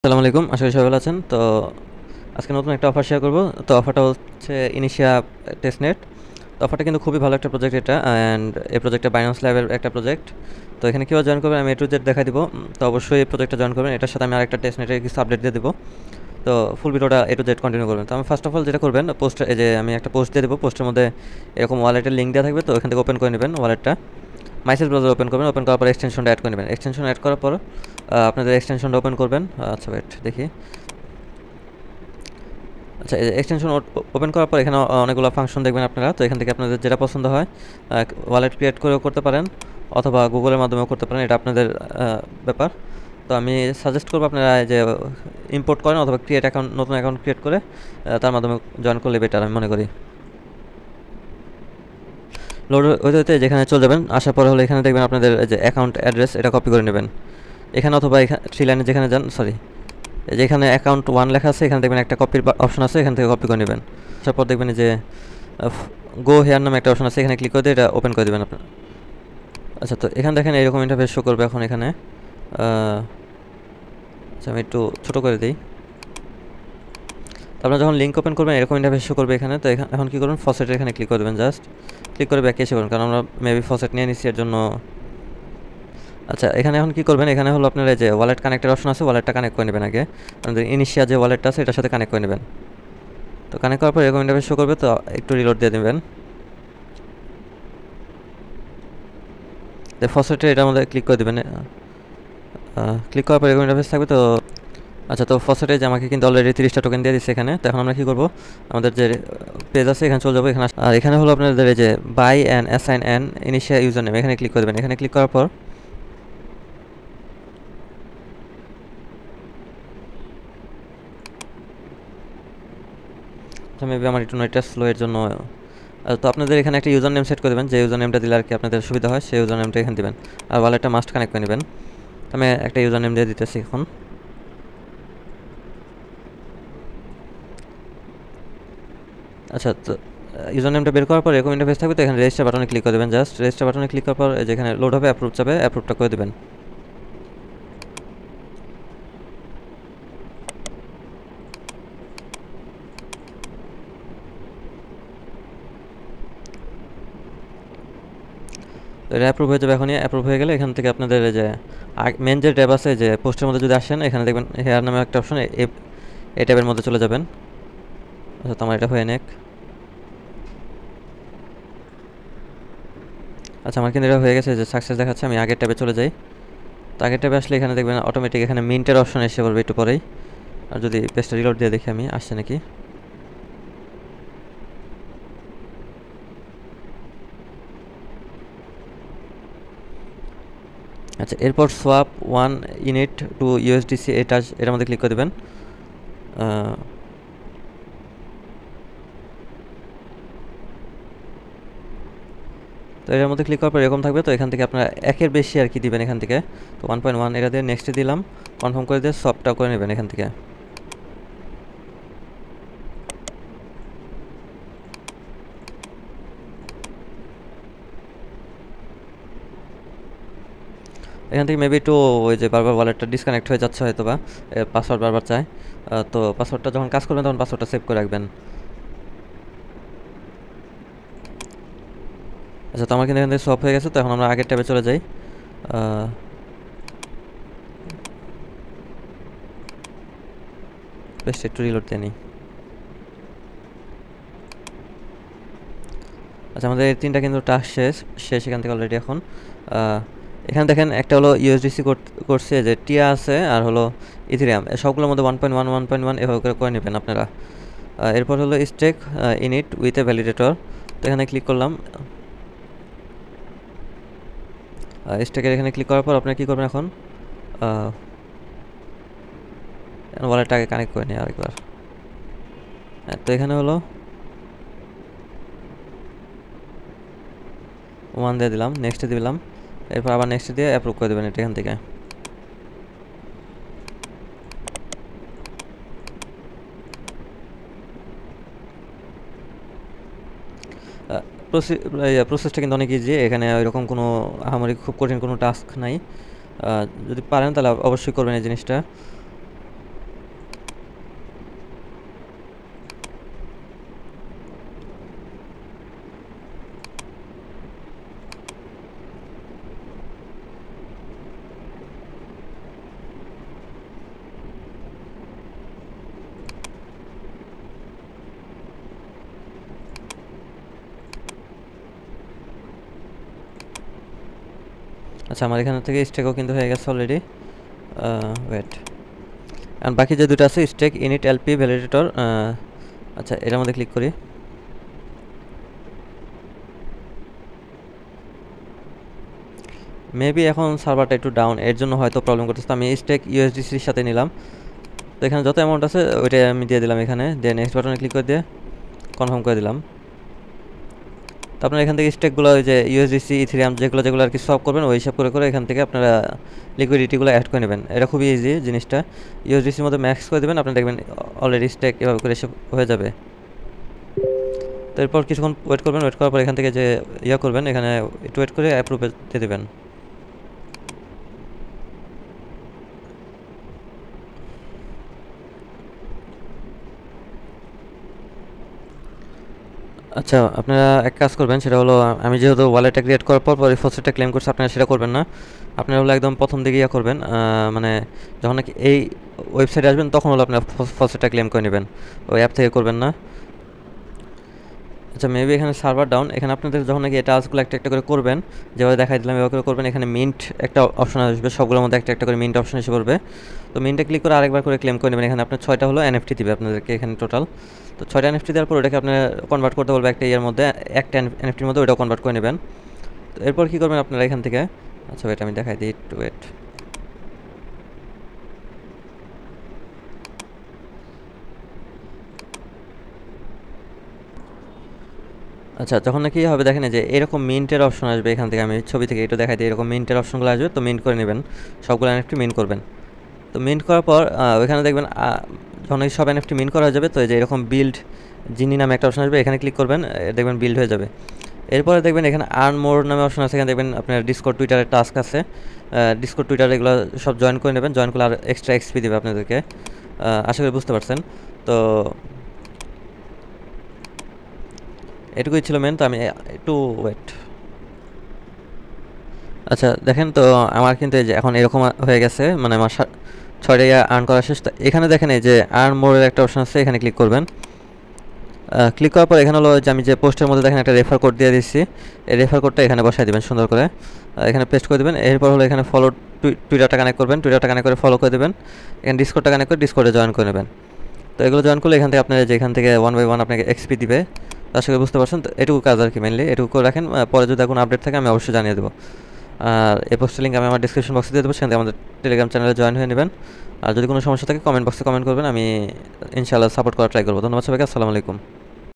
আসসালামু আলাইকুম, আশা করি সবাই ভালো আছেন। তো আজকে নতুন একটা অফার শেয়ার করব। তো অফারটা হচ্ছে ইনিশিয়া টেস্টনেট। তো অফারটা কিন্তু খুবই ভালো একটা প্রজেক্ট এটা, অ্যান্ড এই প্রজেক্টটা বাইন্যান্স ল্যাবের একটা প্রজেক্ট। তো এখানে কীভাবে জয়েন করবেন আমি A to Z দেখা দিব। তো অবশ্যই এই প্রজেক্টটা জয়েন করবেন। এটার সাথে আমি আরেকটা টেস্টনেটের কিছু আপডেট দিয়ে দেবো। তো ফুল ভিডিওটা A to Z কন্টিনিউ করবেন। তো আমি ফার্স্ট অফ অল যেটা করবেন, পোস্টে এই যে আমি একটা পোস্ট দিয়ে দেবো। পোস্টের মধ্যে এরকম ওয়ালেটের লিঙ্ক দেওয়া থাকবে। তো এখান থেকে ওপেন করে নেবেন ওয়ালেটটা। মাইসেস ব্রাউজার ওপেন করবেন। ওপেন করার পর এক্সটেনশনটা অ্যাড করে নেবেন। এক্সটেনশন অ্যাড করার পর আপনাদের এক্সটেনশনটা ওপেন করবেন। আচ্ছা ওয়েট দেখি। আচ্ছা, এই এক্সটেনশন ওপেন করার পর এখানে অনেকগুলো ফাংশন দেখবেন আপনারা। তো এখান থেকে আপনাদের যেটা পছন্দ হয় ওয়ালেট ক্রিয়েট করেও করতে পারেন, অথবা গুগলের মাধ্যমেও করতে পারেন, এটা আপনাদের ব্যাপার। তো আমি সাজেস্ট করবো আপনারা যে ইম্পোর্ট করেন অথবা ক্রিয়েট অ্যাকাউন্ট, নতুন অ্যাকাউন্ট ক্রিয়েট করে তার মাধ্যমে জয়েন করলে বেটার আমি মনে করি। লোড হতে হতে যেখানে চলে যাবেন, আসার পরে হলো এখানে দেখবেন আপনাদের যে অ্যাকাউন্ট অ্যাড্রেস, এটা কপি করে নেবেন এখানে, অথবা এখানে থ্রি লাইনে যেখানে যান, সরি যেখানে অ্যাকাউন্ট 1 লেখা আছে এখানে দেখবেন একটা কপির অপশন আছে, এখান থেকে কপি করে নেবেন। তারপর দেখবেন যে গো হেয়ার নামে একটা অপশন আছে, এখানে ক্লিক করে দিয়ে এটা ওপেন করে দেবেন আপনার। আচ্ছা, তো এখানে দেখেন এরকম ইন্টারফেস শো করবে এখন এখানে। আচ্ছা, আমি একটু ছোটো করে দিই। আপনারা যখন লিঙ্ক ওপেন করবেন এরকম ইন্টারফেস শো করবে এখানে। তো এখন কী করবেন, ফসেটের এখানে ক্লিক করে দেবেন, জাস্ট ক্লিক করে ব্যাকে এসে করুন, কারণ আমরা মেবি ফসেট নিয়ে নিচ্ছি এর জন্য। আচ্ছা, এখানে এখন কী করবেন, এখানে হলো আপনার যে ওয়ালেট কানেক্টের অপশন আছে, ওয়ালেটটা কানেক্ট করে নেবেন আগে। আপনাদের ইনিশিয়া যে ওয়ালেটটা আছে এটার সাথে কানেক্ট করে নেবেন। তো কানেক্ট করার পর এরকম ইন্টারফেস শো করবে। তো একটু রিলোড দিয়ে দেবেন। তো ফসেটে এটার মধ্যে ক্লিক করে দেবেন। ক্লিক করার পর এরকম ইন্টারফেস থাকবে। তো আচ্ছা, তো ফসেটে যে আমাকে কিন্তু অলরেডি 30টা টোকেন দিয়ে দিচ্ছে এখানে। তো এখন আমরা কী করবো, আমাদের যে পেজ আছে এখানে চলে যাবো। এখানে আর এখানে হলো আপনাদের এই যে বাই অ্যান্ড অ্যাসাইন অ্যান্ড ইনিশিয়া ইউজার নেম, এখানে ক্লিক করে দেবেন। এখানে ক্লিক করার পর মেবি আমার একটু নেটটা স্লো এর জন্য। তো আপনাদের এখানে একটা ইউজার নেম সেট করে দেবেন, যে ইউজার নেমটা দিলে আর কি আপনাদের সুবিধা হয় সেই ইউজার নেমটা এখানে দেবেন। আর ওয়ালেটটা মাস্ট কানেক্ট করে নেবেন। আমি একটা ইউজার নেম দিয়ে দিতেছি এখন। আচ্ছা, তো ইউজার নেমটা বের করার পর এরকম ইন্টারফেস থাকবে। তো এখানে রেজিস্টার বাটনে ক্লিক করে দেবেন, জাস্ট রেজিস্টার বাটনে ক্লিক করার পর যেখানে লোড হবে অ্যাপ্রুভ যাবে, অ্যাপ্রুভটা করে দেবেন। তো এটা অ্যাপ্রুভ হয়ে যাবে। এখনই অ্যাপ্রুভ হয়ে গেলে এখান থেকে আপনাদের যে মেন যে ট্যাব আছে, যে পোস্টের মধ্যে যদি আসেন এখানে দেখবেন হেয়ার নামে একটা অপশন, এই ট্যাবের মধ্যে চলে যাবেন। আচ্ছা, তো আমার এটা হয়ে নেক। আচ্ছা, আমার কিন্তু এটা হয়ে গেছে, যে সাকসেস দেখাচ্ছে। আমি আগের ট্যাবে চলে যাই। তো আগের ট্যাবে আসলে এখানে দেখবেন অটোমেটিক এখানে মিন্টের অপশন এসে পড়বে একটু পরেই। আর যদি পেজটা রিলোড দিয়ে দেখি আমি আসছে নাকি। আচ্ছা, এরপর সোয়াপ 1 ইউনিট টু ইউএসডিসি এটার মধ্যে ক্লিক করে দেবেন। তো এটার মধ্যে ক্লিক করার পর এরকম থাকবে। তো এখান থেকে আপনারা একের বেশি আর কি দিবেন এখান থেকে। তো 1.1 এটা দিয়ে নেক্সটে দিলাম, কনফার্ম করে দিয়ে সবটা করে নেবেন এখান থেকে। এখান থেকে মেবি একটু ওই যে বারবার ওয়ালেটটা ডিসকানেক্ট হয়ে যাচ্ছে হয়তো, বা পাসওয়ার্ড বারবার চায়। তো পাসওয়ার্ডটা যখন কাজ করবেন তখন পাসওয়ার্ডটা সেভ করে রাখবেন। আচ্ছা, তো আমার কিন্তু এখান থেকে সব হয়ে গেছে। তো এখন আমরা আগের ট্যাবে চলে যাই। বেশ একটু রিলোড দিয়ে নিই। আচ্ছা, আমাদের এই 3টা কিন্তু টাস্ক শেষ এখান থেকে অলরেডি। এখন এখানে দেখেন একটা হলো ইউএসডিসি করছে, যে টিয়া আছে, আর হলো ইথেরিয়াম, সবগুলোর মধ্যে 1.1 1.1 এভাবে করে নেবেন আপনারা। এরপর হলো stake init with a validator. তো এখানে ক্লিক করলাম। স্টেকের এখানে ক্লিক করার পর আপনারা কী করবেন, এখন ওয়ালেটটাকে কানেক্ট করে নিই আরেকবার। তো এখানে হলো 1 দিয়ে দিলাম, নেক্সটে দিলাম, এরপর আবার নেক্সট দিয়ে অ্যাপ্রুভ করে দেবেন এটা এখান থেকে। প্রসেসটা কিন্তু অনেক ইজি, এখানে ওইরকম কোনো আহামরি খুব কঠিন কোনো টাস্ক নাই। যদি পারেন তাহলে অবশ্যই করবেন এই জিনিসটা। আচ্ছা, আমার এখান থেকে স্টেকও কিন্তু হয়ে গেছে অলরেডি। ওয়েট, আর বাকি যে দুটো আছে স্টেক ইনিট এলপি ভ্যালিডেটর, আচ্ছা এটার মধ্যে ক্লিক করি। মেবি এখন সার্ভারটা একটু ডাউন, এর জন্য হয়তো প্রবলেম করতেছে। আমি স্টেক ইউএসডিসির সাথে নিলাম, তো এখানে যত অ্যামাউন্ট আছে ওইটাই আমি দিয়ে দিলাম এখানে, দিয়ে নেক্সট বাটনে ক্লিক করে দিয়ে কনফার্ম করে দিলাম। তো আপনারা এখান থেকে স্টেকগুলো ওই যে ইউএসডিসি ইথেরিয়াম যেগুলো যেগুলো আর কি সলভ করবেন ওই হিসাব করে করে এখান থেকে আপনারা লিকুইডিটিগুলো অ্যাড করে নেবেন। এটা খুবই ইজি জিনিসটা, ইউএসডিসির মধ্যে ম্যাক্স করে দেবেন, আপনি দেখবেন অলরেডি স্টেক এভাবে করে এসব হয়ে যাবে। তো এরপর কিছুক্ষণ ওয়েট করবেন, ওয়েট করার পর এখান থেকে যে করবেন এখানে একটু ওয়েট করে অ্যাপ্রুভে দিয়ে দেবেন। আচ্ছা, আপনারা এক কাজ করবেন, সেটা হলো আমি যেহেতু ওয়ালেটটা ক্রিয়েট করার পর পরে ফসেটটা ক্লেম করছি, আপনারা সেটা করবেন না। আপনারা হলো একদম প্রথম দিকে করবেন, মানে যখন নাকি এই ওয়েবসাইটে আসবেন তখন হলো আপনার ফসেটটা ক্লেম করে নেবেন, ওই অ্যাপ থেকে করবেন না। আচ্ছা, মেবি এখানে সার্ভার ডাউন, এখানে আপনাদের যখন নাকি এই টাস্কগুলো একটা একটা করে করবেন, যেভাবে দেখাই দিলাম এভাবে করে করবেন, এখানে মিন্ট একটা অপশন আসবে, সবগুলোর মধ্যে একটা একটা করে মিন্ট অপশন এসে পড়বে। তো মিন্টে ক্লিক করে আরেকবার করে ক্লেম করে নেবেন। এখানে আপনার 6টা হলো এনএফটি দিবে আপনাদেরকে এখানে টোটাল। তো 6টা এনএফটি দেওয়ার পর ওটাকে আপনার কনভার্ট করতে বলবে একটা ইয়ের মধ্যে, একটা এনএফটির মধ্যে ওইটাও কনভার্ট করে নেবেন। তো এরপর কী করবেন আপনারা এখান থেকে, আচ্ছা ওয়েট আমি দেখাই দিই, একটু ওয়েট। আচ্ছা, যখন নাকি হবে দেখেন যে এরকম মিন্টের অপশন আসবে, এখান থেকে আমি ছবি থেকে একটু দেখাই দিই, এরকম মিন্টের অপশনগুলো আসবে, তো মিন্ট করে নেবেন, সবগুলো এনএফটি মিন্ট করবেন। তো মিন্ট করার পর ওইখানে দেখবেন যখন এই সব এনএফটি মিন্ট করা হয়ে যাবে, তো এই যে এরকম বিল্ড জিনি নামে একটা অপশন আসবে, এখানে ক্লিক করবেন, দেখবেন বিল্ড হয়ে যাবে। এরপরে দেখবেন এখানে আর্ন মোর নামে অপশন আছে, এখানে দেখবেন আপনার ডিসকর্ড টুইটারের টাস্ক আছে, ডিসকর্ড টুইটার এগুলো সব জয়েন করে নেবেন, জয়েন করলে আর এক্সট্রা এক্সপি দেবে আপনাদেরকে, আশা করি বুঝতে পারছেন। তো এটুকুই ছিল মেন, তো আমি একটু ওয়েট। আচ্ছা দেখেন, তো আমার কিন্তু এই যে এখন এরকম হয়ে গেছে, মানে আমার 6টা আর্ন করা শেষ। তো এখানে দেখেন এই যে আর্ন মোরের একটা অপশন আছে, এখানে ক্লিক করবেন। ক্লিক করার পর এখানে হলো যে আমি যে পোস্টের মধ্যে দেখেন একটা রেফার কোড দিয়ে দিচ্ছি, এই রেফার কোডটা এখানে বসাই দেবেন সুন্দর করে, এখানে পেস্ট করে দেবেন। এরপর হলো এখানে ফলো টুইটারটা কানেক্ট করবেন, টুইটারটা কানেক্ট করে ফলো করে দেবেন, এখানে ডিসকর্ডটা কানেক্ট করে ডিসকর্ডে জয়েন করে নেবেন। তো এগুলো জয়েন করলে এখান থেকে আপনার যে এখান থেকে 1 বাই 1 আপনাকে এক্সপি দিবে, তার সাথে বুঝতে পারছেন। তো এটুকু কাজ আর কি, মেনলি এটুকু করে রাখেন, পরে যদি কোনো আপডেট থাকে আমি অবশ্যই জানিয়ে দেবো। আর এই পোস্টের লিঙ্ক আমি আমার ডিসক্রিপশন বক্সে দিয়ে দেবো, সেখান থেকে আমাদের টেলিগ্রাম চ্যানেলে জয়েন হয়ে নেবেন। আর যদি কোনো সমস্যা থাকে কমেন্ট বক্সে কমেন্ট করবেন, আমি ইনশাআল্লাহ সাপোর্ট করার ট্রাই করবো। ধন্যবাদ সবাইকে, আসসালামু আলাইকুম।